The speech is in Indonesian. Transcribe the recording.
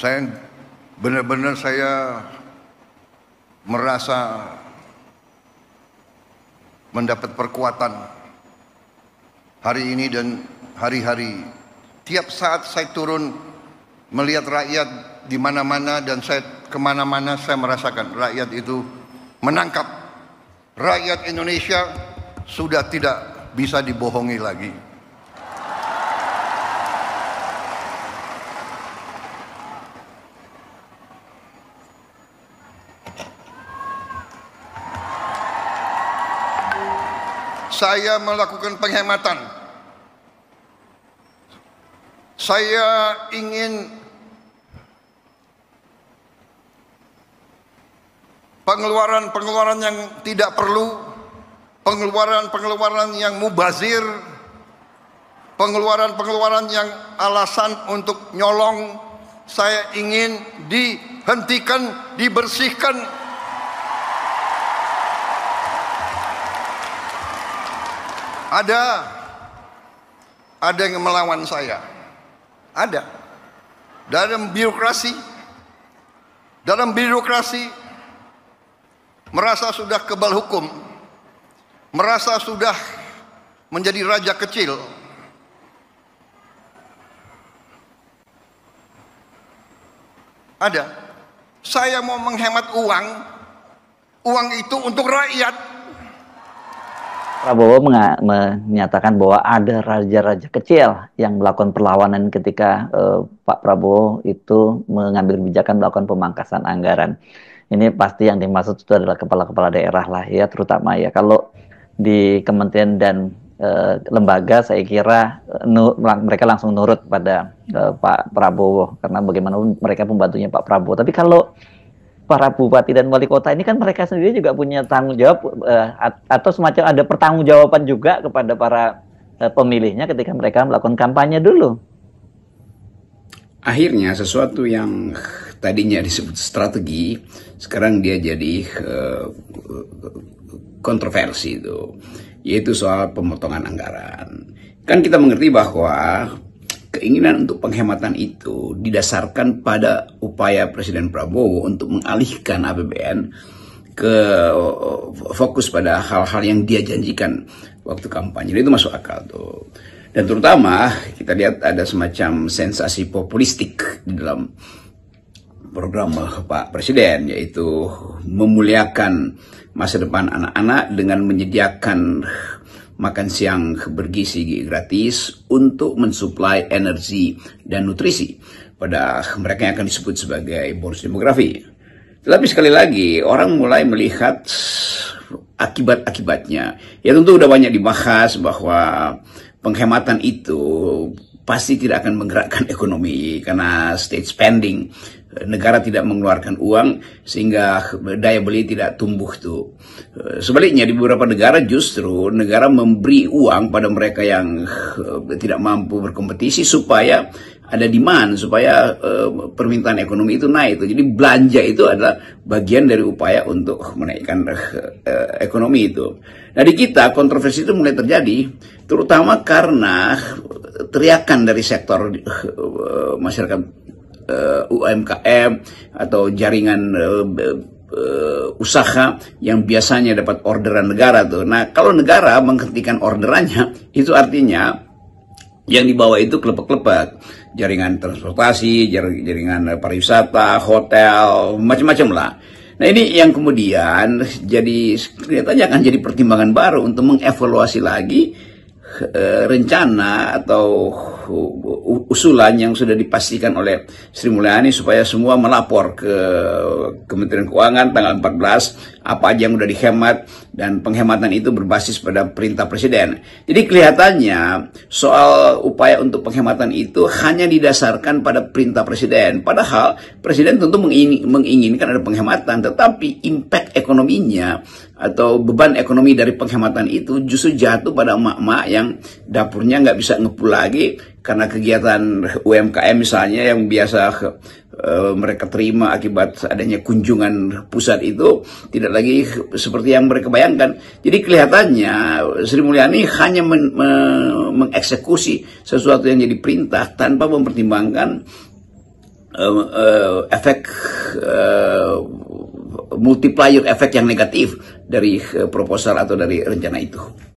Saya benar-benar merasa mendapat perkuatan hari ini dan hari-hari. Tiap saat saya turun melihat rakyat di mana-mana, dan saya kemana-mana saya merasakan rakyat itu menangkap. Rakyat Indonesia sudah tidak bisa dibohongi lagi. Saya melakukan penghematan. Saya ingin pengeluaran-pengeluaran yang tidak perlu, pengeluaran-pengeluaran yang mubazir, pengeluaran-pengeluaran yang alasan untuk nyolong, saya ingin dihentikan, dibersihkan. Ada yang melawan saya. Ada. Dalam birokrasi merasa sudah kebal hukum, merasa sudah menjadi raja kecil. Ada. Saya mau menghemat uang itu untuk rakyat. Prabowo menyatakan bahwa ada raja-raja kecil yang melakukan perlawanan ketika Pak Prabowo itu mengambil kebijakan melakukan pemangkasan anggaran. Ini pasti yang dimaksud itu adalah kepala-kepala daerah lah ya, terutama ya. Kalau di kementerian dan lembaga saya kira mereka langsung nurut pada Pak Prabowo, karena bagaimanapun mereka pembantunya Pak Prabowo. Tapi kalau para bupati dan wali kota ini kan mereka sendiri juga punya tanggung jawab atau semacam ada pertanggungjawaban juga kepada para pemilihnya ketika mereka melakukan kampanye dulu. Akhirnya sesuatu yang tadinya disebut strategi sekarang dia jadi kontroversi itu, yaitu soal pemotongan anggaran. Kan kita mengerti bahwa keinginan untuk penghematan itu didasarkan pada upaya Presiden Prabowo untuk mengalihkan APBN ke fokus pada hal-hal yang dia janjikan waktu kampanye. Itu masuk akal tuh. Dan terutama kita lihat ada semacam sensasi populistik di dalam program Pak Presiden, yaitu memuliakan masa depan anak-anak dengan menyediakan makan siang bergizi gratis untuk mensuplai energi dan nutrisi pada mereka yang akan disebut sebagai bonus demografi. Tetapi sekali lagi orang mulai melihat akibat-akibatnya. Ya tentu udah banyak dibahas bahwa penghematan itu pasti tidak akan menggerakkan ekonomi karena state spending. Negara tidak mengeluarkan uang sehingga daya beli tidak tumbuh tuh. Sebaliknya di beberapa negara justru negara memberi uang pada mereka yang tidak mampu berkompetisi supaya ada demand, supaya permintaan ekonomi itu naik tuh. Jadi belanja itu adalah bagian dari upaya untuk menaikkan ekonomi itu. Nah di kita kontroversi itu mulai terjadi terutama karena teriakan dari sektor masyarakat UMKM atau jaringan usaha yang biasanya dapat orderan negara tuh. Nah, kalau negara menghentikan orderannya, itu artinya yang dibawa itu kelepek-kelepek, jaringan transportasi, jaringan pariwisata, hotel, macam-macam lah. Nah, ini yang kemudian jadi kelihatannya akan jadi pertimbangan baru untuk mengevaluasi lagi rencana atau usulan yang sudah dipastikan oleh Sri Mulyani supaya semua melapor ke Kementerian Keuangan tanggal 14 apa aja yang sudah dihemat, dan penghematan itu berbasis pada perintah Presiden. Jadi kelihatannya soal upaya untuk penghematan itu hanya didasarkan pada perintah Presiden, padahal Presiden tentu menginginkan ada penghematan, tetapi impact ekonominya atau beban ekonomi dari penghematan itu justru jatuh pada emak-emak yang dapurnya nggak bisa ngepul lagi karena kegiatan UMKM misalnya yang biasa mereka terima akibat adanya kunjungan pusat itu tidak lagi seperti yang mereka bayangkan. Jadi kelihatannya Sri Mulyani hanya mengeksekusi sesuatu yang jadi perintah tanpa mempertimbangkan efek multiplier efek yang negatif dari proposal atau dari rencana itu.